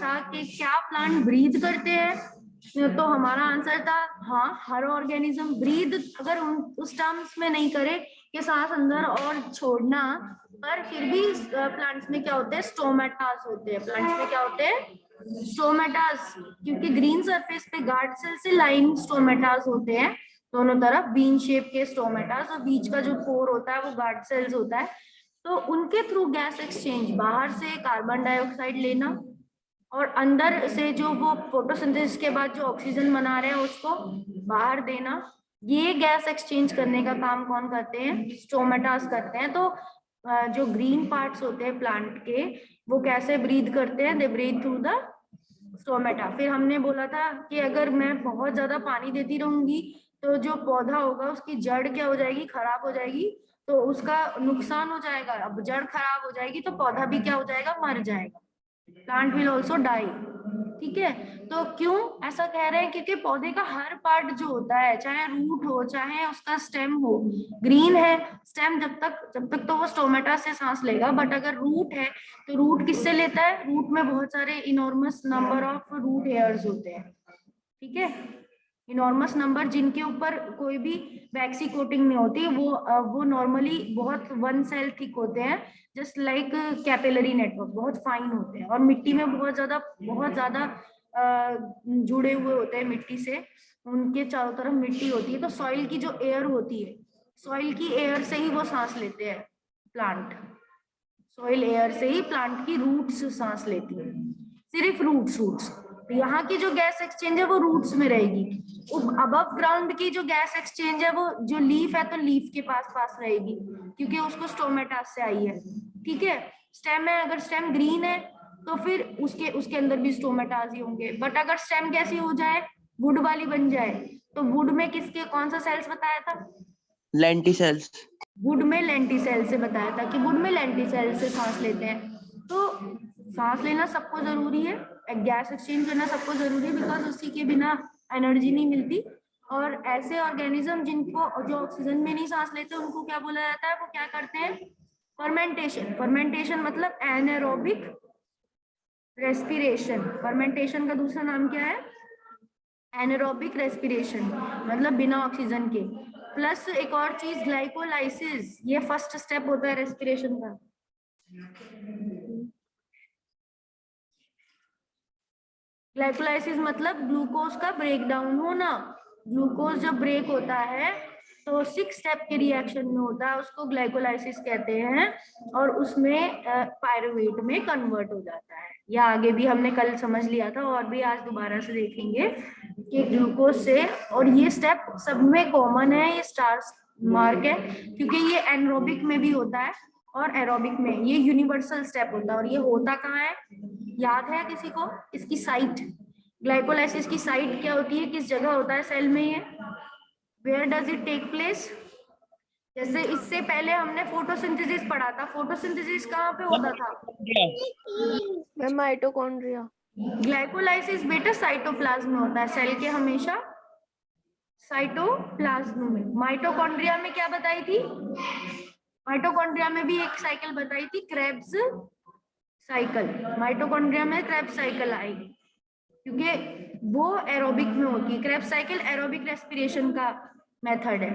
था कि क्या प्लांट ब्रीथ करते हैं, तो हमारा आंसर था हाँ, हर ऑर्गेनिज्म ब्रीथ, अगर उस टर्म्स में नहीं करे कि सांस अंदर और छोड़ना, पर फिर भी प्लांट्स में क्या होते हैं, स्टोमेटास होते हैं। प्लांट्स में क्या होते हैं, स्टोमेटास, क्योंकि ग्रीन सरफेस पे गार्ड सेल से लाइन स्टोमेटास होते हैं दोनों तरफ, बीन शेप के स्टोमेटास, और बीच का जो पोर होता है वो गार्ड सेल्स होता है। तो उनके थ्रू गैस एक्सचेंज, बाहर से कार्बन डाइऑक्साइड लेना और अंदर से जो वो फोटोसिंथेसिस के बाद जो ऑक्सीजन बना रहे हैं उसको बाहर देना, ये गैस एक्सचेंज करने का काम कौन करते हैं, स्टोमेटास करते हैं। तो जो ग्रीन पार्ट्स होते हैं प्लांट के, वो कैसे ब्रीथ करते हैं, they breathe through the stomata. फिर हमने बोला था कि अगर मैं बहुत ज्यादा पानी देती रहूंगी तो जो पौधा होगा उसकी जड़ क्या हो जाएगी, खराब हो जाएगी, तो उसका नुकसान हो जाएगा। अब जड़ खराब हो जाएगी तो पौधा भी क्या हो जाएगा, मर जाएगा, प्लांट विल ऑल्सो डाई। ठीक है, तो क्यों ऐसा कह रहे हैं, क्योंकि पौधे का हर पार्ट जो होता है, चाहे रूट हो चाहे उसका स्टेम हो, ग्रीन है स्टेम, जब तक तो वो स्टोमेटा से सांस लेगा, बट अगर रूट है तो रूट किससे लेता है, रूट में बहुत सारे enormous number of root hairs होते हैं। ठीक है, इनॉर्मस नंबर, जिनके ऊपर कोई भी वैक्सी कोटिंग नहीं होती, वो नॉर्मली बहुत वन सेल थिक होते हैं, जस्ट लाइक कैपिलरी नेटवर्क, बहुत फाइन होते हैं, और मिट्टी में बहुत ज्यादा जुड़े हुए होते हैं मिट्टी से, उनके चारों तरफ मिट्टी होती है। तो सॉइल की जो एयर होती है, सॉइल की एयर से ही वो सांस लेते हैं प्लांट, सॉइल एयर से ही प्लांट की रूट्स सांस लेती है, सिर्फ रूट्स। यहाँ की जो गैस एक्सचेंज है वो रूट्स में रहेगी। अबव ग्राउंड की जो गैस एक्सचेंज है वो जो लीफ है तो लीफ के पास पास रहेगी, क्योंकि उसको स्टोमेटास से आई है। ठीक है, स्टेम है, अगर स्टेम ग्रीन है तो फिर उसके अंदर भी स्टोमेटास ही होंगे। बट अगर स्टेम कैसी हो जाए, वुड वाली बन जाए, तो वुड में किसके कौन सा सेल्स बताया था, लेंटिसेल्स। वुड में लेंटिसेल से बताया था कि वुड में लेंटिसेल से सांस लेते हैं। तो सांस लेना सबको जरूरी है, गैस एक्सचेंज करना सबको जरूरी है, बिकॉज उसी के बिना एनर्जी नहीं मिलती। और ऐसे ऑर्गेनिज्म जिनको जो ऑक्सीजन में नहीं सांस लेते उनको क्या बोला जाता है, वो क्या करते हैं, फर्मेंटेशन। फर्मेंटेशन मतलब एनारोबिक रेस्पिरेशन। फर्मेंटेशन का दूसरा नाम क्या है, एनारोबिक रेस्पिरेशन, मतलब बिना ऑक्सीजन के। प्लस एक और चीज, ग्लाइकोलाइसिस, ये फर्स्ट स्टेप होता है रेस्पिरेशन का। ग्लाइकोलाइसिस मतलब ग्लूकोज का ब्रेक डाउन होना। ग्लूकोज जब ब्रेक होता है तो 6 स्टेप के रिएक्शन में होता है, उसको ग्लाइकोलाइसिस कहते हैं, और उसमें पायरुवेट में कन्वर्ट हो जाता है। या आगे भी हमने कल समझ लिया था, और भी आज दोबारा से देखेंगे कि ग्लूकोज से, और ये स्टेप सब में कॉमन है, ये स्टार मार्क है, क्योंकि ये एनरोबिक में भी होता है और एरोबिक में, ये यूनिवर्सल स्टेप होता है। और ये होता कहाँ है, याद है किसी को, इसकी साइट, ग्लाइकोलाइसिस की साइट क्या होती है, किस जगह होता है सेल में ये, where does it take place. जैसे इससे पहले हमने फोटोसिंथेसिस पढ़ा था, फोटोसिंथेसिस कहाँ पे होता था, माइटोकॉन्ड्रिया। ग्लाइकोलाइसिस बेटा साइटोप्लाज्म में होता है सेल के, हमेशा साइटोप्लाज्म में। माइटोकॉन्ड्रिया में क्या बताई थी, माइटोकॉन्ड्रिया में भी एक साइकिल बताई थी, क्रेब्स साइकिल। माइटोकॉन्ड्रिया में क्रेब्स साइकिल आई क्योंकि वो एरोबिक में होती है। क्रेब्स साइकिल एरोबिक रेस्पिरेशन का मेथड है,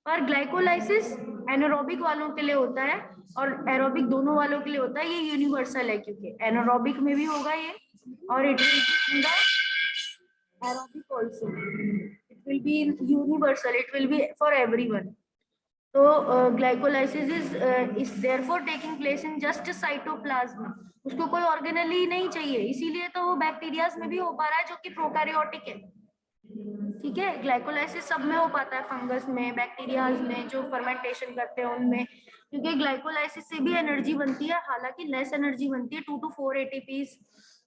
पर ग्लाइकोलाइसिस एनारोबिक वालों के लिए होता है और एरोबिक दोनों वालों के लिए होता है। ये यूनिवर्सल है क्योंकि एनारोबिक में भी होगा ये, और it will be in the aerobic also, it will be universal, it will be for everyone. तो glycolysis is therefore taking place in just cytoplasm, उसको कोई ऑर्गेनेली नहीं चाहिए, इसीलिए तो वो बैक्टीरियाज में भी हो पा रहा है जो कि प्रोकैरियोटिक है। ठीक है, ग्लाइकोलाइसिस सब में हो पाता है, फंगस में, बैक्टीरियाज में जो फर्मेंटेशन करते हैं उनमें, क्योंकि ग्लाइकोलाइसिस से भी एनर्जी बनती है, हालांकि लेस एनर्जी बनती है, 2 to 4 ATPs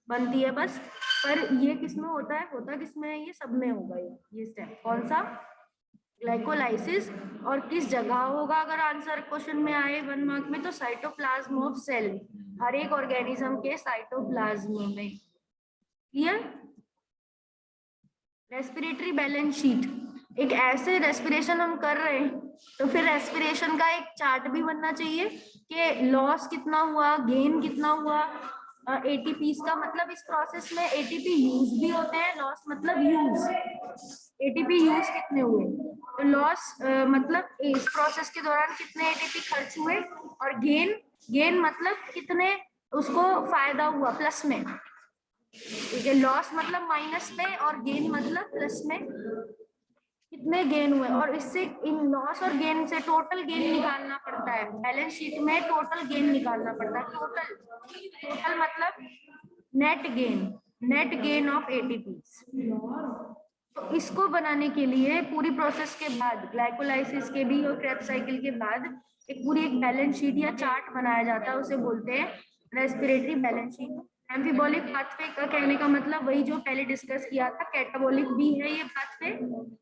बनती है बस। पर ये किसमें होता है, होता किसमें है, ये सब में होगा ये स्टेप। कौन सा, ग्लाइकोलाइसिस। और किस जगह होगा, अगर आंसर क्वेश्चन में आए 1 मार्क में, तो साइटोप्लाज्म ऑफ सेल, हर एक ऑर्गेनिज्म के साइटोप्लाज्म में। क्लियर। रेस्पिरेटरी बैलेंस शीट, एक ऐसे रेस्पिरेशन हम कर रहे हैं तो फिर रेस्पिरेशन का एक चार्ट भी बनना चाहिए कि लॉस कितना हुआ, गेन कितना हुआ, एटीपीज का मतलब इस प्रोसेस में एटीपी यूज भी होते हैं, लॉस मतलब यूज, एटीपी यूज कितने हुए, तो लॉस मतलब इस प्रोसेस के दौरान कितने एटीपी खर्च हुए, और गेन, गेन मतलब कितने उसको फायदा हुआ प्लस में, ठीक है। लॉस मतलब माइनस में और गेन मतलब प्लस में, कितने गेन हुए, और इससे इन लॉस और गेन से टोटल गेन निकालना पड़ता है, बैलेंस शीट में टोटल गेन निकालना पड़ता है, टोटल, टोटल मतलब net gain, net gain of ATP. तो इसको बनाने के लिए पूरी प्रोसेस के बाद, ग्लाइकोलाइसिस के भी और क्रेब्स साइकिल के बाद एक पूरी एक बैलेंस शीट या चार्ट बनाया जाता है, उसे बोलते हैं respiratory balance sheet. Amphibolic pathway का कहने का मतलब वही जो पहले डिस्कस किया था, कैटाबॉलिक भी है ये पाथवे,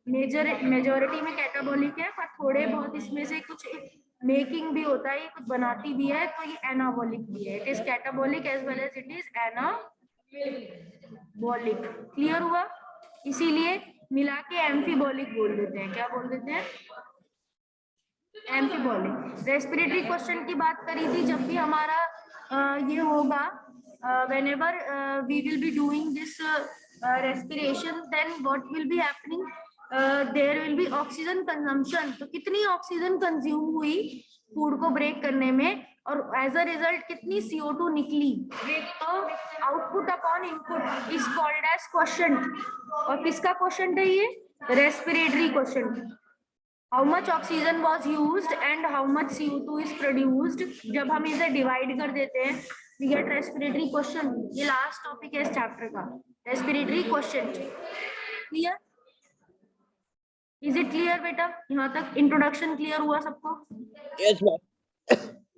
मेजोरिटी में कैटाबॉलिक है, पर थोड़े बहुत इसमें से कुछ मेकिंग भी होता है, ये कुछ बनाती भी है, तो ये एनाबॉलिक भी है, it is catabolic as well as it is anabolic. Clear हुआ? इसीलिए मिला के एम्फीबॉलिक बोल देते हैं, क्या बोल देते हैं? एम्फीबॉलिक। रेस्पिरेटरी क्वेश्चन की बात करी थी, जब भी हमारा ये होगा, whenever we will be doing this respiration, then what will be happening, there will be oxygen consumption, तो कितनी ऑक्सीजन कंज्यूम हुई फूड को ब्रेक करने में, और एज अ रिजल्ट कितनी CO2 निकली, तो output upon input is called as question. और किसका क्वेश्चन है ये? Respiratory question. How much oxygen was used and how much CO2 is produced, जब हम इसे डिवाइड कर देते हैं we get respiratory question। ये लास्ट टॉपिक है इस चैप्टर का, respiratory question. Clear? Is it clear बेटा? यहाँ तक इंट्रोडक्शन क्लियर हुआ सबको? Yes, ma'am.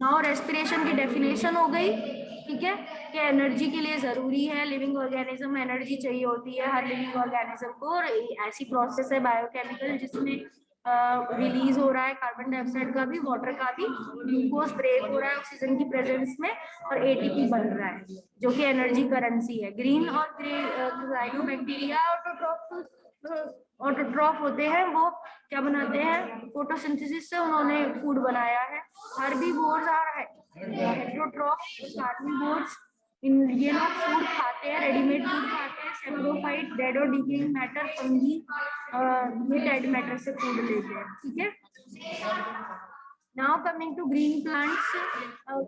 नाउ रेस्पिरेशन की डेफिनेशन हो गई, ठीक है, कि एनर्जी के लिए जरूरी है, लिविंग ऑर्गेनिज्म में एनर्जी चाहिए होती है हर लिविंग ऑर्गेनिज्म को, और ऐसी प्रोसेस है बायोकेमिकल जिसमें रिलीज हो रहा है कार्बन डाइऑक्साइड का भी, वाटर का भी, ग्लूकोज ब्रेक हो रहा है ऑक्सीजन की प्रेजेंस में, और एटीपी बन रहा है जो कि एनर्जी करेंसी है। ग्रीन और ग्रे ऑटोट्रॉफ होते हैं, वो क्या बनाते हैं? फोटोसिंथेसिस से उन्होंने फूड बनाया है। हर्बीवोर्स आर हेटेरोट्रॉफ, कार्निवोर्स, इन ये लोग फूड खाते हैं, रेडीमेड फूड खाते हैं। सेप्रोफाइट डेड और डिकेइंग मैटर, फंगी ये डेड मैटर से फूड लेते हैं, ठीक है। Now coming to green plants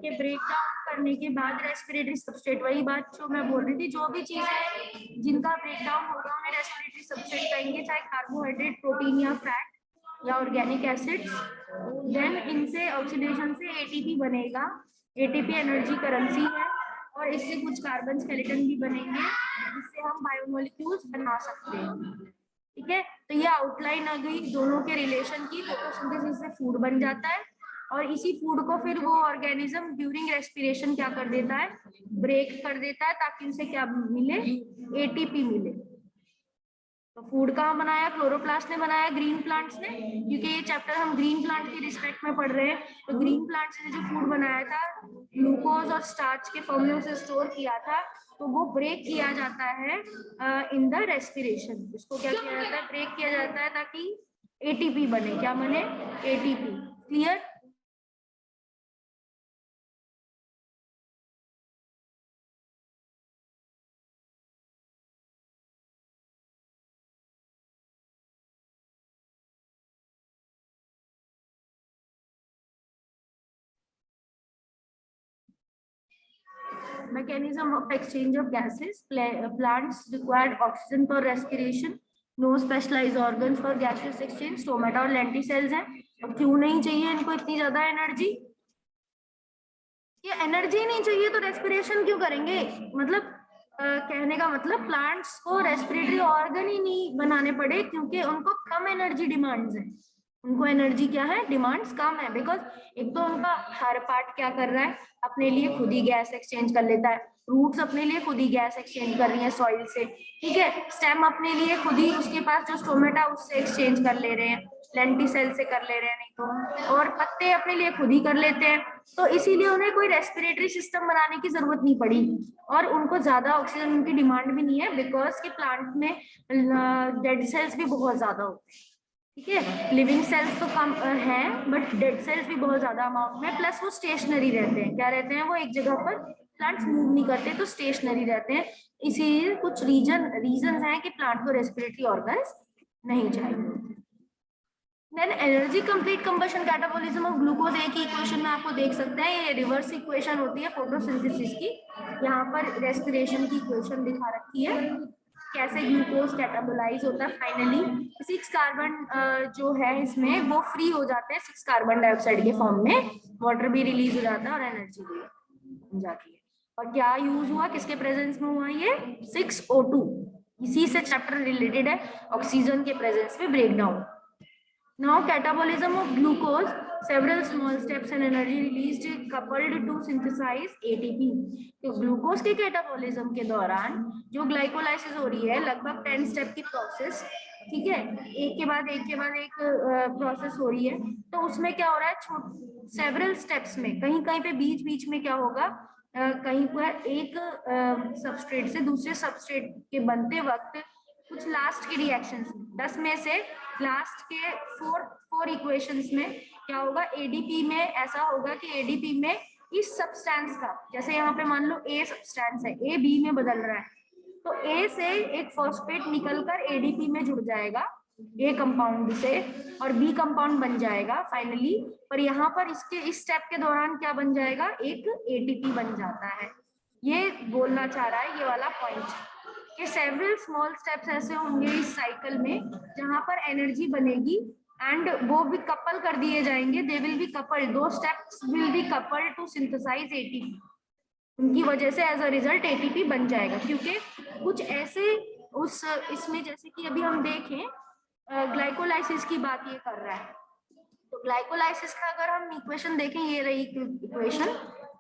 के ब्रेकडाउन करने के बाद रेस्पिरेटरी सबस्ट्रेट, वही बात जो मैं बोल रही थी, जो भी चीजें जिनका ब्रेकडाउन होगा उन्हें रेस्पिरेटरी सबस्ट्रेट कहेंगे, चाहे कार्बोहाइड्रेट, प्रोटीन या फैट या ऑर्गेनिक एसिड्स। देन इनसे ऑक्सीडेशन से एटीपी बनेगा, एटीपी एनर्जी करेंसी है, और इससे कुछ कार्बन स्केलेटन भी बनेंगे जिससे हम बायोमोलिक्यूल्स बना सकते हैं, ठीक है। तो ये आउटलाइन आ गई दोनों के रिलेशन की। फोटोसिंथेसिस से फूड बन जाता है, और इसी फूड को फिर वो ऑर्गेनिज्म ड्यूरिंग रेस्पिरेशन क्या कर देता है? ब्रेक कर देता है, ताकि उसे क्या मिले? एटीपी मिले। तो फूड कहाँ बनाया? क्लोरोप्लास्ट ने बनाया, ग्रीन प्लांट्स ने, क्योंकि ये चैप्टर हम ग्रीन प्लांट की रिस्पेक्ट में पढ़ रहे हैं। तो ग्रीन प्लांट्स ने जो फूड बनाया था, ग्लूकोज और स्टार्च के फॉर्म में उसे स्टोर किया था, तो वो ब्रेक किया जाता है इन द रेस्पिरेशन। उसको क्या किया जाता है? ब्रेक किया जाता है ताकि एटीपी बने। क्या बने? ATP. Clear? Mechanism of exchange of gases. Plants required oxygen for respiration. No specialized organs for gaseous exchange. Stomata और lenticels हैं। और क्यों नहीं चाहिए इनको इतनी ज्यादा एनर्जी? ये एनर्जी नहीं चाहिए तो रेस्पिरेशन क्यों करेंगे? मतलब कहने का मतलब प्लांट्स को रेस्पिरेटरी ऑर्गन ही नहीं बनाने पड़े, क्योंकि उनको कम एनर्जी डिमांड्स है। उनको एनर्जी क्या है? डिमांड्स कम है, बिकॉज एक तो उनका हर पार्ट क्या कर रहा है? अपने लिए खुद ही गैस एक्सचेंज कर लेता है। रूट्स अपने लिए खुद ही गैस एक्सचेंज कर रही है सॉइल से, ठीक है। स्टेम अपने लिए खुद ही, उसके पास जो स्टोमेटा उससे एक्सचेंज कर ले रहे हैं, लेंटिसेल से कर ले रहे हैं, नहीं तो, और पत्ते अपने लिए खुद ही कर लेते हैं। तो इसीलिए उन्हें कोई रेस्पिरेटरी सिस्टम बनाने की जरूरत नहीं पड़ी, और उनको ज्यादा ऑक्सीजन उनकी डिमांड भी नहीं है, बिकॉज के प्लांट में डेड सेल्स भी बहुत ज्यादा होते हैं, ठीक है। लिविंग सेल्स तो कम हैं, बट डेड सेल्स भी बहुत ज्यादा अमाउंट में, प्लस वो स्टेशनरी रहते हैं। क्या रहते हैं? वो एक जगह पर प्लांट्स मूव नहीं करते तो स्टेशनरी रहते हैं, इसीलिए कुछ रीजन हैं कि प्लांट को रेस्पिरेटरी ऑर्गन्स नहीं चाहिए। Then energy complete combustion catabolism of glucose, एक ही इक्वेशन में आपको देख सकते हैं, ये रिवर्स इक्वेशन होती है फोटोसिंथेसिस की। यहाँ पर रेस्पिरेशन की इक्वेशन दिखा रखी है, कैसे ग्लूकोज कैटाबोलाइज होता है। फाइनली 6 कार्बन जो है इसमें वो फ्री हो जाते हैं 6 कार्बन डाइऑक्साइड के फॉर्म में, वाटर भी रिलीज हो जाता है और एनर्जी भी बन जाती है। और क्या यूज हुआ, किसके प्रेजेंस में हुआ, ये 6O2, इसी से चैप्टर रिलेटेड है, ऑक्सीजन के प्रेजेंस में breakdown. Now catabolism of glucose, several small steps and energy released coupled to synthesize ATP। तो ग्लूकोज के कैटाबॉलिज्म के दौरान जो ग्लाइकोलाइसिस हो रही है लगभग 10 स्टेप की प्रोसेस, ठीक है, एक के बाद एक प्रोसेस हो रही है। तो उसमें क्या हो रहा है, सेवरल स्टेप्स में कहीं कहीं पे बीच बीच में क्या होगा, कहीं पर एक सबस्ट्रेट से दूसरे सबस्ट्रेट के बनते वक्त कुछ लास्ट के रिएक्शंस, 10 में से लास्ट के 4 इक्वेशंस में क्या होगा, एडीपी में ऐसा होगा कि एडीपी में इस सब्सटेंस का, जैसे यहाँ पे मान लो ए सब्सटेंस है, ए बी में बदल रहा है, तो ए से एक फॉस्फेट निकलकर एडीपी में जुड़ जाएगा ए कंपाउंड से और बी कंपाउंड बन जाएगा फाइनली। पर यहाँ पर इसके इस स्टेप के दौरान क्या बन जाएगा, एक एटीपी बन जाता है। ये बोलना चाह रहा है ये वाला पॉइंट कि सेवरल स्मॉल स्टेप्स ऐसे होंगे इस साइकिल में जहां पर एनर्जी बनेगी एंड वो भी कपल कर दिए जाएंगे, दे विल बी कपल्ड, दो steps will be coupled to synthesise ATP, उनकी वजह से एज अ रिजल्ट एटीपी बन जाएगा। क्योंकि कुछ ऐसे उस इसमें जैसे कि अभी हम देखें ग्लाइकोलाइसिस की बात ये कर रहा है, तो ग्लाइकोलाइसिस का अगर हम इक्वेशन देखें, ये रही इक्वेशन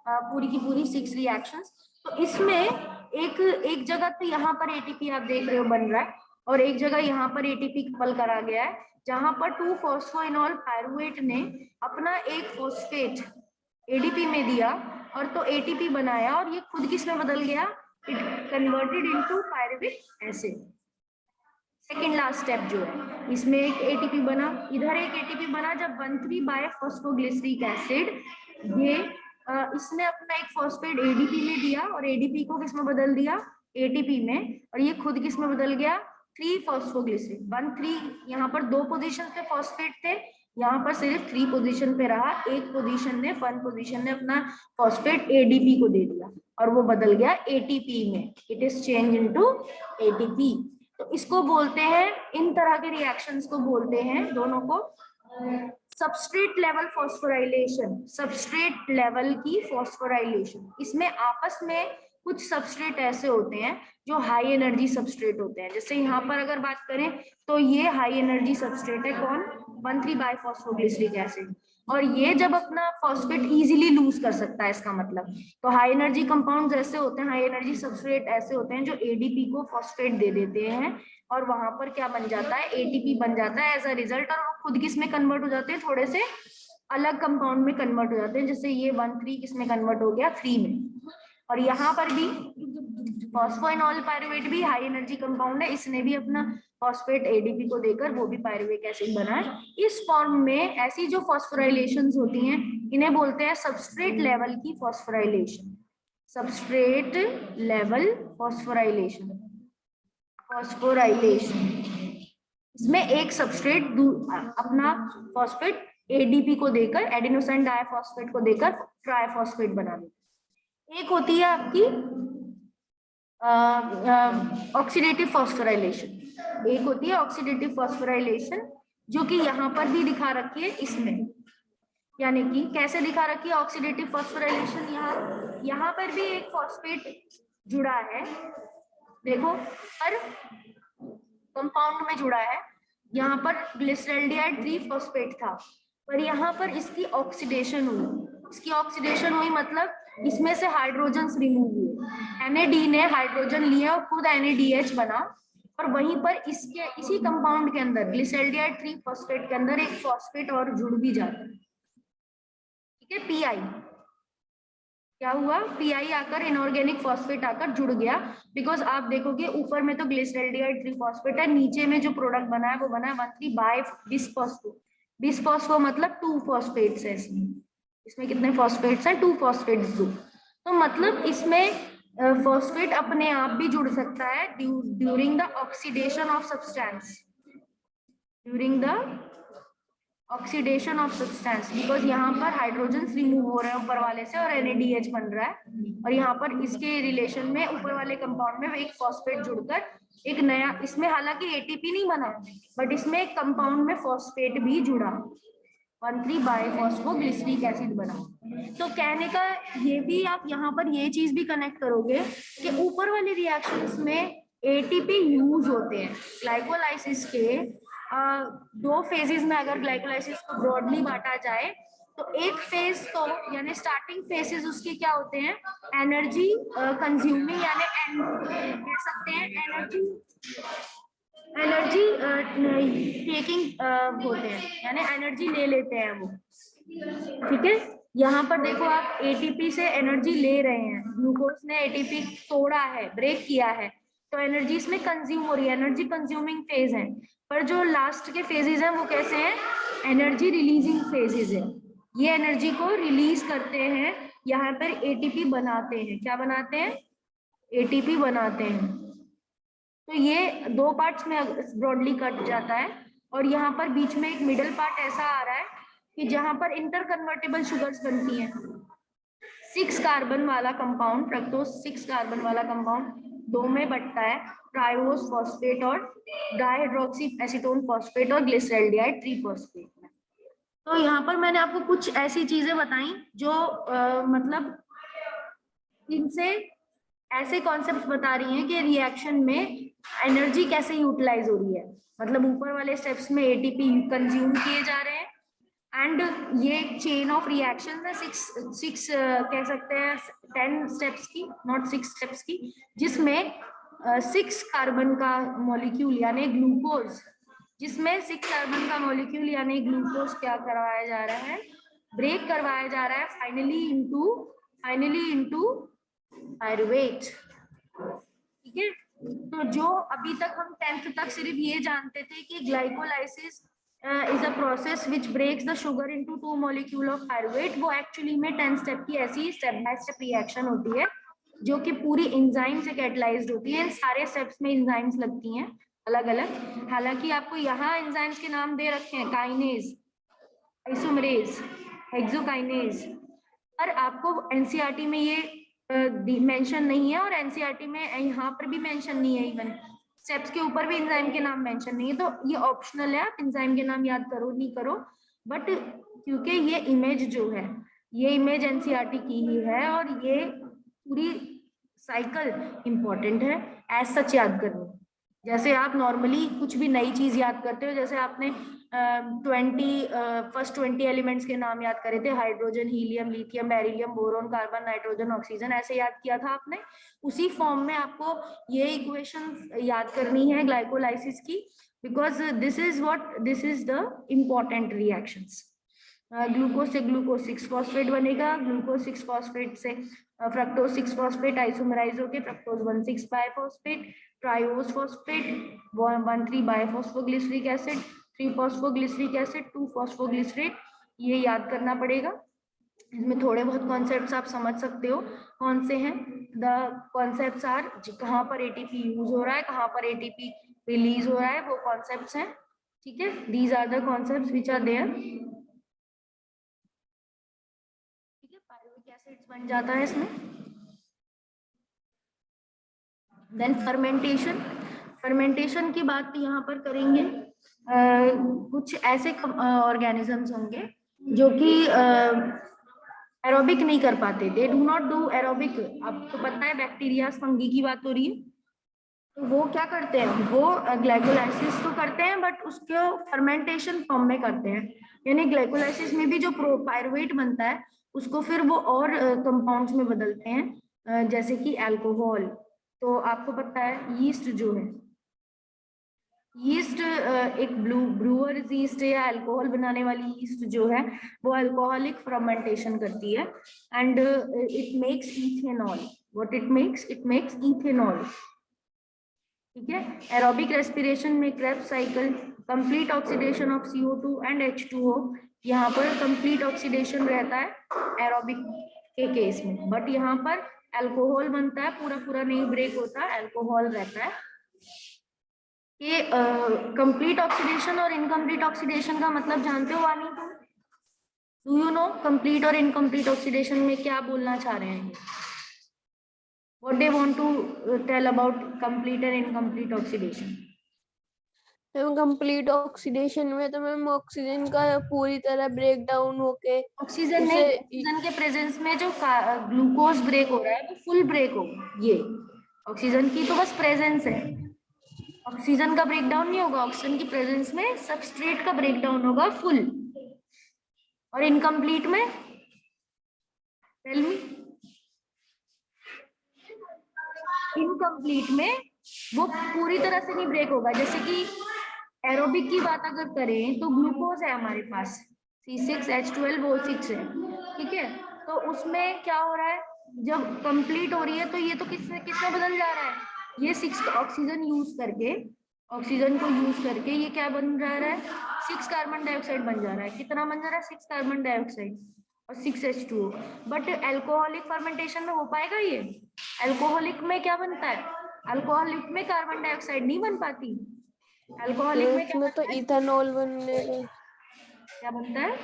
पूरी की पूरी 6 रिएक्शंस। तो इसमें एक जगह तो यहाँ पर एटीपी आप देख रहे हो बन रहा है और एक जगह यहाँ पर एटीपी कपल करा गया है, जहां पर 2-फॉस्फोइनॉल पायरुवेट ने अपना एक फॉस्फेट एडीपी में दिया और तो एटीपी बनाया और ये खुद किस में बदल गया, it converted into pyruvic acid. Second last step जो है इसमें एक एटीपी बना, इधर एक एटीपी बना जब 1,3-बायफॉस्फोग्लिसरिक एसिड ये इसने अपना एक फॉस्फेट एडीपी में दिया और एडीपी को किस में बदल दिया, एटीपी में, और ये खुद किस में बदल गया, 3-फॉस्फोग्लिसरिक। 1,3 यहाँ पर 2 पोजीशन पे फॉस्फेट थे, यहाँ पर सिर्फ 3 पोजीशन पे रहा, एक पोजीशन ने 1 पोजीशन ने अपना फॉस्फेट एडीपी को दे दिया और वो बदल गया एटीपी में, it is change into ATP. तो इसको बोलते हैं, इन तरह के रिएक्शंस को बोलते हैं दोनों को substrate level phosphorylation, substrate level की फॉस्फोराइलेशन। इसमें आपस में कुछ सबस्ट्रेट ऐसे होते हैं जो हाई एनर्जी सबस्ट्रेट होते हैं, जैसे यहाँ पर अगर बात करें तो ये हाई एनर्जी सबस्ट्रेट है कौन, 1,3-बायफॉस्फोग्लिसरिक एसिड, और ये जब अपना फॉस्फेट इजीली लूज कर सकता है इसका मतलब। तो हाई एनर्जी कंपाउंड ऐसे होते हैं, हाई एनर्जी सबस्ट्रेट ऐसे होते हैं जो एडीपी को फॉस्फेट दे देते हैं और वहां पर क्या बन जाता है, एटीपी बन जाता है एज अ रिजल्ट, और वो खुद किस में कन्वर्ट हो जाते हैं, थोड़े से अलग कंपाउंड में कन्वर्ट हो जाते हैं, जैसे ये 1,3 किस में कन्वर्ट हो गया, 3 में। और यहाँ पर भी फॉस्फोइनॉल पायरुवेट भी हाई एनर्जी कंपाउंड है, इसने भी अपना फॉस्फेट एडीपी को देकर वो भी पायरुविक एसिड बना है। इस फॉर्म में ऐसी जो फॉस्फोराइलेशंस होती हैं इन्हें बोलते हैं सबस्ट्रेट लेवल की phosphorylation, substrate level phosphorylation, phosphorylation. इसमें एक सबस्ट्रेट अपना फॉस्फेट एडीपी को देकर, एडेनोसिन डाइफॉस्फेट को देकर ट्राइफॉस्फेट बना देता है। एक होती है आपकी ऑक्सीडेटिव फॉस्फोराइलेशन, एक होती है ऑक्सीडेटिव फॉस्फोराइलेशन जो कि यहाँ पर भी दिखा रखी है इसमें, यानी कि कैसे दिखा रखी है ऑक्सीडेटिव फॉस्फोराइलेशन, यहाँ पर भी एक फॉस्फेट जुड़ा है, देखो हर कंपाउंड में जुड़ा है, यहाँ पर ग्लिसरल्डिहाइड 3-फॉस्फेट था, पर यहाँ पर इसकी ऑक्सीडेशन हुई, इसकी ऑक्सीडेशन हुई मतलब इसमें से हाइड्रोजन रिमूव हुए, NAD ने हाइड्रोजन लिया और खुद NADH बना, और वहीं पर इसके इसी कंपाउंड के अंदर ग्लिसरल्डिहाइड 3-फॉस्फेट के अंदर एक फॉस्फेट और जुड़ भी जाता है, ठीक है, PI। क्या हुआ, PI आकर इनऑर्गेनिक फॉस्फेट आकर जुड़ गया, बिकॉज आप देखोगे ऊपर में तो ग्लिसरल्डिहाइड 3-फॉस्फेट है, नीचे में जो प्रोडक्ट बना है वो बना है 1,3-बाय-बिसफॉस्फो, बिसफॉस्फो मतलब 2 फॉस्फेट्स है इसमें कितने फॉस्फेट्स हैं, 2 फॉस्फेट्स ग्रुप। तो मतलब इसमें फॉस्फेट अपने आप भी जुड़ सकता है during the oxidation of substance, during the oxidation of substance, because यहाँ पर हाइड्रोजन रिमूव हो रहा है ऊपर वाले से और NaDH बन रहा है, और यहाँ पर इसके रिलेशन में ऊपर वाले कंपाउंड में एक फॉस्फेट जुड़कर एक नया, इसमें हालांकि ATP नहीं बना, बट इसमें एक कंपाउंड में फॉस्फेट भी जुड़ा, 1,3-बाइफॉस्फोग्लिसरिक एसिड बना। तो कहने का ये भी, आप यहाँ पर ये चीज भी कनेक्ट करोगे कि ऊपर वाले रिएक्शंस में ATP यूज होते हैं। ग्लाइकोलाइसिस के दो फेजेस में अगर ग्लाइकोलाइसिस को ब्रॉडली बांटा जाए तो एक फेज तो यानी स्टार्टिंग फेजेस उसके क्या होते हैं, एनर्जी कंज्यूमिंग, यानी कह सकते हैं एनर्जी टेकिंग होते हैं, यानी एनर्जी ले लेते हैं वो, ठीक है। यहाँ पर देखो आप ATP से एनर्जी ले रहे हैं, ग्लूकोज ने ATP तोड़ा है, ब्रेक किया है, तो एनर्जी इसमें कंज्यूम हो रही है, एनर्जी कंज्यूमिंग फेज है। पर जो लास्ट के फेजेस हैं वो कैसे हैं, एनर्जी रिलीजिंग फेजेस है, ये एनर्जी को रिलीज करते हैं, यहाँ पर ATP बनाते हैं, क्या बनाते हैं, ATP बनाते हैं। तो ये दो पार्ट्स में ब्रॉडली कट जाता है, और यहाँ पर बीच में एक मिडल पार्ट ऐसा आ रहा है कि जहां पर इंटरकन्वर्टेबल शुगर्स बनती हैं। 6 कार्बन वाला कंपाउंड, फ्रक्टोज 6 कार्बन वाला कंपाउंड दो में बंटता है, ट्राइओस फॉस्फेट और डाइहाइड्रोक्सी एसीटोन फॉस्फेट और ग्लिसरॉल्डिहाइड ट्रीफॉस्फेट में। तो यहाँ पर मैंने आपको कुछ ऐसी चीजें बताई जो मतलब इनसे ऐसे कॉन्सेप्ट बता रही हैं कि रिएक्शन में एनर्जी कैसे यूटिलाइज हो रही है, मतलब ऊपर वाले स्टेप्स में ATP कंज्यूम किए जा रहे हैं, एंड ये चेन ऑफ रिएक्शन है, सिक्स कह सकते हैं 10 स्टेप्स की, नॉट 6 स्टेप्स की, जिसमें 6 कार्बन का मॉलिक्यूल यानी ग्लूकोज, जिसमें 6 कार्बन का मॉलिक्यूल यानी ग्लूकोज क्या करवाया जा रहा है, ब्रेक करवाया जा रहा है फाइनली इनटू पायरुवेट, ठीक है। तो जो अभी तक हम 10th तक सिर्फ ये जानते थे कि glycolysis is a process which breaks the sugar into 2 molecule of pyruvate, वो एक्चुअली में 10 स्टेप की ऐसी स्टेप बाय स्टेप रिएक्शन होती है जो कि पूरी एंजाइम से कैटलाइज्ड होती है। इन सारे स्टेप्स में एंजाइम्स लगती हैं अलग अलग, हालांकि आपको यहाँ एंजाइम्स के नाम दे रखे हैं, काइनेज, आइसोमरेज, हेक्सोकाइनेज, पर आपको एनसीईआरटी में ये मेंशन नहीं है, और एनसीईआरटी में यहाँ पर भी मेंशन नहीं है, इवन स्टेप्स के ऊपर भी एंजाइम के नाम मेंशन नहीं है, तो ये ऑप्शनल है, आप एंजाइम के नाम याद करो नहीं करो, बट क्योंकि ये इमेज जो है, ये इमेज एनसीईआरटी की ही है, और ये पूरी साइकिल इंपॉर्टेंट है, एज सच याद करनी। जैसे आप नॉर्मली कुछ भी नई चीज याद करते हो, जैसे आपने 20 एलिमेंट्स के नाम याद करे थे, hydrogen, helium, lithium, beryllium, boron, carbon, nitrogen, oxygen, ऐसे याद किया था आपने, उसी फॉर्म में आपको ये इक्वेशन याद करनी है ग्लाइकोलाइसिस की, because this is the important reactions. Glucose से ग्लूकोज 6 फॉस्फेट बनेगा, ग्लूकोज 6 फॉस्फेट से फ्रक्टोज 6 फॉस्फेट आइसोमराइज होकर fructose 1,6 biphosphate, triose phosphate 1,3 biphosphoglyceric acid, 3 phosphoglyceric acid, 2 phosphoglycerate, ये याद करना पड़ेगा। इसमें थोड़े बहुत कॉन्सेप्ट्स आप समझ सकते हो, कौन से हैं, द कॉन्सेप्ट्स आर, कहाँ पर ATP यूज हो रहा है, कहाँ पर ATP रिलीज हो रहा है, वो कॉन्सेप्ट्स हैं, ठीक है। These are the concepts which are there, ठीक है। पायरुविक एसिड्स बन जाता है इसमें। देन फर्मेंटेशन की बात भी यहाँ पर करेंगे। कुछ ऐसे ऑर्गेनिजम्स होंगे जो कि एरोबिक नहीं कर पाते, they do not do aerobic. आपको पता है बैक्टीरिया, फंगी की बात हो रही है, तो वो क्या करते हैं, वो ग्लाइकोलाइसिस तो करते हैं बट उसको फर्मेंटेशन फॉर्म में करते हैं, यानी ग्लाइकोलाइसिस में भी जो पायरुवेट बनता है उसको फिर वो और कंपाउंड्स में बदलते हैं, जैसे कि अल्कोहल। तो आपको पता है यीस्ट जो है, यीस्ट एक ब्रूअर यीस्ट या अल्कोहल बनाने वाली यीस्ट जो है वो अल्कोहलिक फर्मेंटेशन करती है, and it makes ethanol. What it makes ethanol, ठीक है। एरोबिक रेस्पिरेशन में Krebs cycle, complete oxidation of CO2 and H2O, यहाँ पर कंप्लीट ऑक्सीडेशन रहता है एरोबिक के केस में, बट यहाँ पर अल्कोहल बनता है, पूरा पूरा नहीं ब्रेक होता, अल्कोहल रहता है। ये कंप्लीट ऑक्सीडेशन और इनकम्प्लीट ऑक्सीडेशन का मतलब जानते हो वानी तुम? डू यू नो कंप्लीट और इनकम्प्लीट ऑक्सीडेशन में क्या बोलना चाह रहे हैं? What they want to tell about complete and incomplete oxidation? Ma'am complete oxidation में तो मैम ऑक्सीजन का पूरी तरह ब्रेक डाउन होके ऑक्सीजन उसे नहीं, ऑक्सीजन के प्रेजेंस में जो ग्लूकोज ब्रेक हो रहा है वो फुल ब्रेक हो, ये ऑक्सीजन की तो बस प्रेजेंस है, ऑक्सीजन का ब्रेकडाउन नहीं होगा, ऑक्सीजन की प्रेजेंस में सबस्ट्रेट का ब्रेकडाउन होगा फुल। और इनकम्प्लीट में टेल मी, इनकम्प्लीट में वो पूरी तरह से नहीं ब्रेक होगा। जैसे कि एरोबिक की बात अगर करें तो ग्लूकोज है हमारे पास, C6H12O6 है, ठीक है। तो उसमें क्या हो रहा है, जब कंप्लीट हो रही है तो ये तो किसमें किसमें बदल जा रहा है, ये 6 ऑक्सीजन यूज करके, ऑक्सीजन को यूज करके ये क्या बन जा रहा है, 6 कार्बन डाइऑक्साइड बन जा रहा है। कितना बन जा रहा है, 6 कार्बन डाइऑक्साइड और 6H2O। बट अल्कोहलिक फर्मेंटेशन में हो पाएगा ये? अल्कोहलिक में क्या बनता है, अल्कोहलिक में कार्बन डाइऑक्साइड नहीं बन पाती। अल्कोहलिक में क्या उसमें तो बनता है, इथेनॉल बनने का क्या बनता है,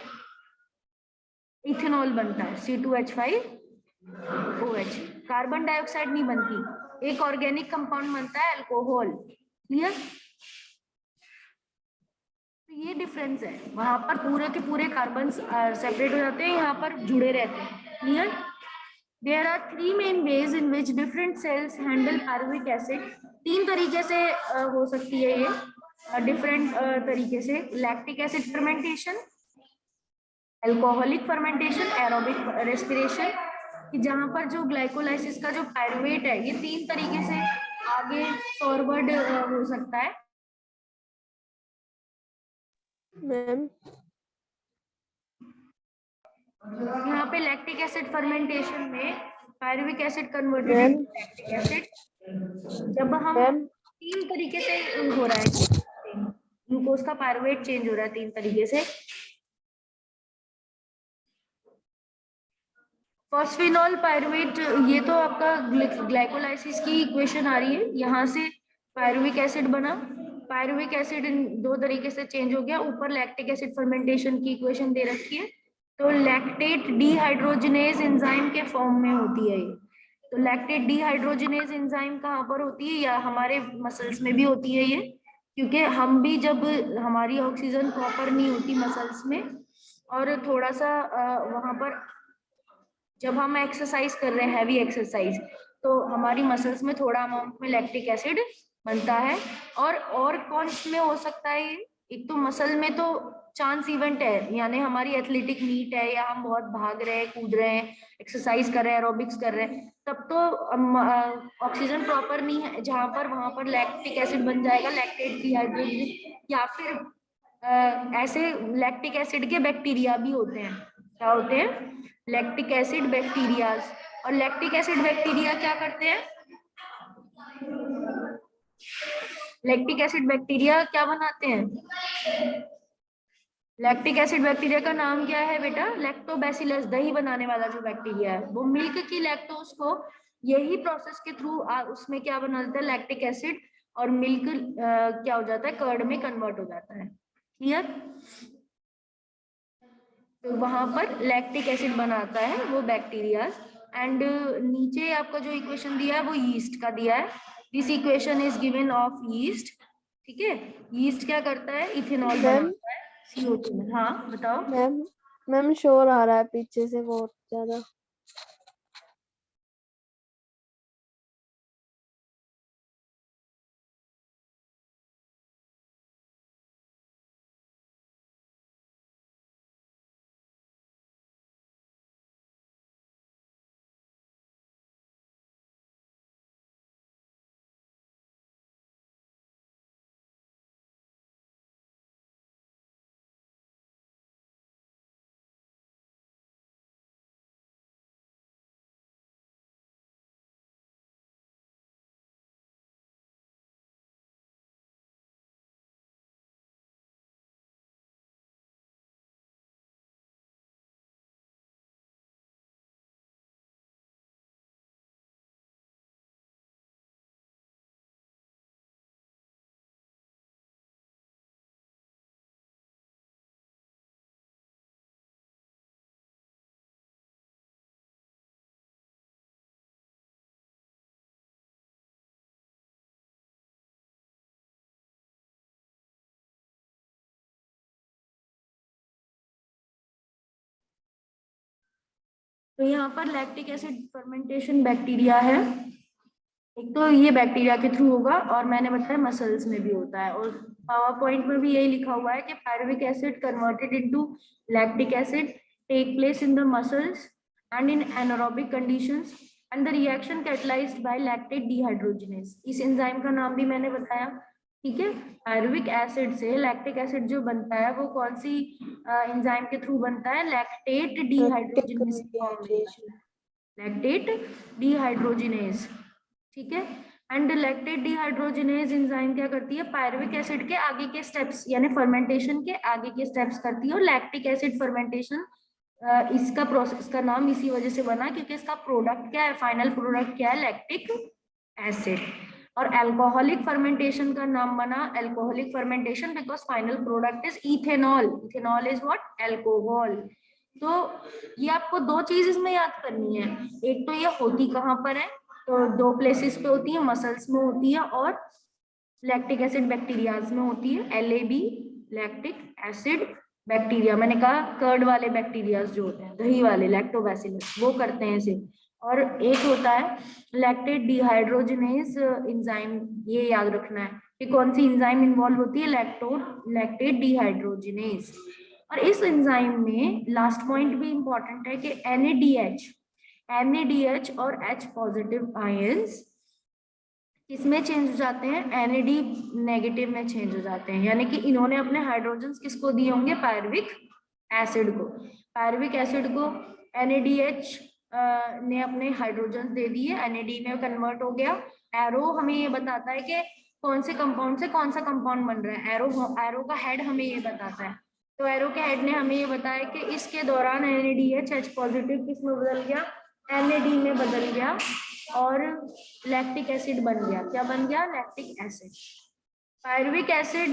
इथेनॉल बनता है, C2H5OH। कार्बन डाइऑक्साइड नहीं बनती, एक ऑर्गेनिक कंपाउंड बनता है अल्कोहल। क्लियर? तो ये डिफरेंस है, वहां पर पूरे के पूरे कार्बन सेपरेट हो जाते हैं, यहाँ पर जुड़े रहते हैं। Clear? There are 3 main ways in which different cells handle pyruvic acid. 3 तरीके से हो सकती है ये, डिफरेंट तरीके से। Lactic acid fermentation, alcoholic fermentation, aerobic respiration, कि जहां पर जो ग्लाइकोलाइसिस का जो पायरुवेट है ये 3 तरीके से आगे फॉरवर्ड हो सकता है। मैम। यहाँ पे लैक्टिक एसिड फर्मेंटेशन में pyruvic acid converted ma'am into lactic acid. जब हम मैम 3 तरीके से हो रहा है, ग्लूकोज का पायरुवेट चेंज हो रहा है 3 तरीके से। फॉस्फिनॉल पायरुवेट, ये तो आपका ग्लाइकोलाइसिस की इक्वेशन आ रही है, यहाँ से पायरुविक एसिड बना, पायरुविक एसिड 2 तरीके से चेंज हो गया, ऊपर लैक्टिक एसिड फर्मेंटेशन की इक्वेशन दे रखी है। तो लैक्टेट डिहाइड्रोजिनेज एंजाइम के फॉर्म में होती है ये। तो लैक्टेट डिहाइड्रोजिनेज एंजाइम कहाँ पर होती है, या हमारे मसल्स में भी होती है ये, क्योंकि हम भी जब हमारी ऑक्सीजन प्रॉपर नहीं होती मसल्स में, और थोड़ा सा वहां पर जब हम एक्सरसाइज कर रहे हैं, हैवी एक्सरसाइज, तो हमारी मसल्स में थोड़ा अमाउंट में लैक्टिक एसिड बनता है। और कौन में हो सकता है ये, एक तो मसल में तो चांस इवेंट है, यानी हमारी एथलेटिक मीट है, या हम बहुत भाग रहे हैं, कूद रहे हैं, एक्सरसाइज कर रहे हैं, एरोबिक्स कर रहे हैं, तब तो ऑक्सीजन प्रॉपर नहीं है जहां पर, वहां पर लैक्टिक एसिड बन जाएगा, लैक्टेट डिहाइड्रोजिनेज। या फिर ऐसे लैक्टिक एसिड के बैक्टीरिया भी होते हैं, क्या होते हैं, लैक्टिक एसिड बैक्टीरिया। और लैक्टिक एसिड बैक्टीरिया क्या करते हैं, लैक्टिक एसिड बैक्टीरिया क्या बनाते हैं, लैक्टिक एसिड बैक्टीरिया का नाम क्या है बेटा, लैक्टोबैसिलस, दही बनाने वाला जो बैक्टीरिया है, वो मिल्क की लैक्टोज को यही प्रोसेस के थ्रू उसमें क्या बना देता है, लैक्टिक एसिड, और मिल्क क्या हो जाता है, कर्ड में कन्वर्ट हो जाता है। क्लियर? तो वहां पर लैक्टिक एसिड बनाता है वो बैक्टीरिया। एंड नीचे आपका जो इक्वेशन दिया है वो यीस्ट का दिया है, this equation is given of yeast. ठीक है, यीस्ट क्या करता है, इथेनॉल मैम बनाता है CO2 में। हाँ बताओ। मैम मैम शोर आ रहा है पीछे से बहुत ज्यादा। तो यहाँ पर लैक्टिक एसिड फर्मेंटेशन बैक्टीरिया है, एक तो ये बैक्टीरिया के थ्रू होगा और मैंने बताया मसल्स में भी होता है, और पावर पॉइंट में भी यही लिखा हुआ है कि pyruvic acid converted into lactic acid take place in the muscles and in anaerobic conditions and the reaction catalysed by lactate dehydrogenase. इस एंजाइम का नाम भी मैंने बताया, ठीक है। पायरुविक एसिड से लैक्टिक एसिड जो बनता है वो कौन सी एंजाइम के थ्रू बनता है? लैक्टेट डिहाइड्रोजिनेज, लैक्टेट डिहाइड्रोजिनेज, ठीक है। एंड लैक्टेट डिहाइड्रोजिनेज एंजाइम क्या करती है? पायरुविक एसिड के आगे के स्टेप्स यानी फर्मेंटेशन के आगे के स्टेप्स करती है। और लैक्टिक एसिड फर्मेंटेशन इसका प्रोसेस का नाम इसी वजह से बना क्योंकि इसका प्रोडक्ट क्या है, फाइनल प्रोडक्ट क्या है? Lactic acid. और अल्कोहलिक फर्मेंटेशन का नाम बना alcoholic fermentation because final product is ethanol. Ethanol is what? Alcohol. तो ये आपको दो चीज इसमें याद करनी है, एक तो ये होती कहाँ पर है, तो दो प्लेसेस पे होती है, मसल्स में होती है और लैक्टिक एसिड बैक्टीरियाज में होती है। LAB लैक्टिक एसिड बैक्टीरिया, मैंने कहा कर्ड वाले बैक्टीरियाज जो होते हैं, दही वाले लैक्टोबैसिलस, वो करते हैं इसे। और एक होता है लैक्टेट डिहाइड्रोजिनेज एंजाइम, ये याद रखना है कि कौन सी एंजाइम इन्वॉल्व होती है? Lactate dehydrogenase. और इस एंजाइम में लास्ट पॉइंट भी इंपॉर्टेंट है कि NADH और H पॉजिटिव आयंस किसमें चेंज हो जाते हैं? NAD नेगेटिव में चेंज हो जाते हैं, यानी कि इन्होंने अपने हाइड्रोजन्स किसको दिए होंगे? पायरुविक एसिड को। पायरुविक एसिड को NADH ने अपने हाइड्रोजन्स दे दिए, NAD में कन्वर्ट हो गया। एरो हमें ये बताता है कि कौन से कंपाउंड से कौन सा कंपाउंड बन रहा है, एरो का हेड हमें ये बताता है। तो एरो के हेड ने हमें ये बताया कि इसके दौरान NADH H पॉजिटिव किस में बदल गया? NAD में बदल गया और लैक्टिक एसिड बन गया। क्या बन गया? Lactic acid. पायरुविक एसिड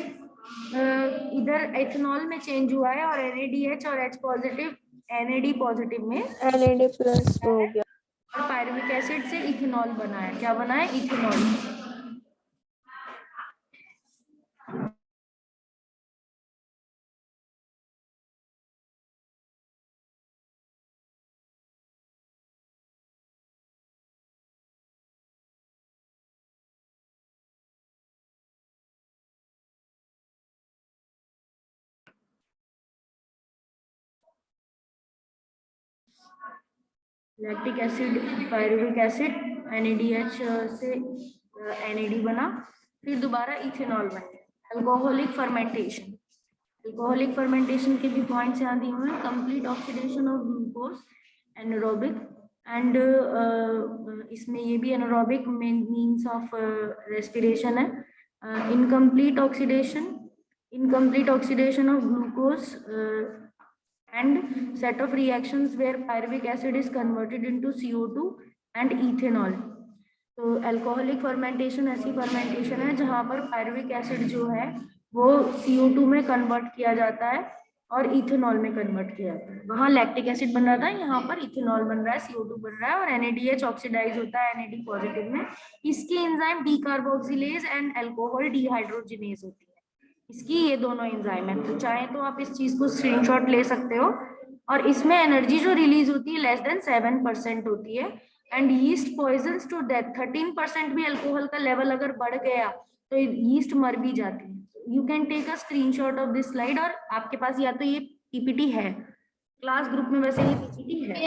इधर एथेनॉल में चेंज हुआ है और NADH और H पॉजिटिव NAD पॉजिटिव में NAD प्लस हो गया और पायरुविक एसिड से इथेनॉल बना है। क्या बना है? Ethanol. Lactic acid, pyruvic acid, NADH से NAD बना, फिर दोबारा इथेनॉल बन गया। अल्कोहलिक फर्मेंटेशन, अल्कोहलिक फर्मेंटेशन के भी पॉइंट्स यहाँ दिए हुए हैं। Complete oxidation of glucose anaerobic and इसमें ये भी एनारोबिक मीन्स ऑफ रेस्पिरेशन है। Incomplete oxidation of glucose and set of reactions where pyruvic acid is converted into CO2 and ethanol। तो अल्कोहलिक फर्मेंटेशन ऐसी फर्मेंटेशन है जहां पर पायरुविक एसिड जो है वो CO2 में कन्वर्ट किया जाता है और इथेनॉल में कन्वर्ट किया जाता है। वहां लैक्टिक एसिड बन रहा था, यहाँ पर इथेनॉल बन रहा है, CO2 बन रहा है और NADH ऑक्सीडाइज होता है NAD पॉजिटिव में। इसकी enzyme decarboxylase and alcohol dehydrogenase होती है। इसकी ये दोनों एंजाइम है। तो चाहे तो आप इस चीज को स्क्रीनशॉट ले सकते हो। और इसमें एनर्जी जो रिलीज होती है लेस देन 7% होती है। And yeast poisons to death, 13% भी अल्कोहल का लेवल अगर बढ़ गया तो यीस्ट मर भी जाती है। You can take a screenshot of this slide. और आपके पास या तो ये PPT है, क्लास ग्रुप में वैसे ये PPT है।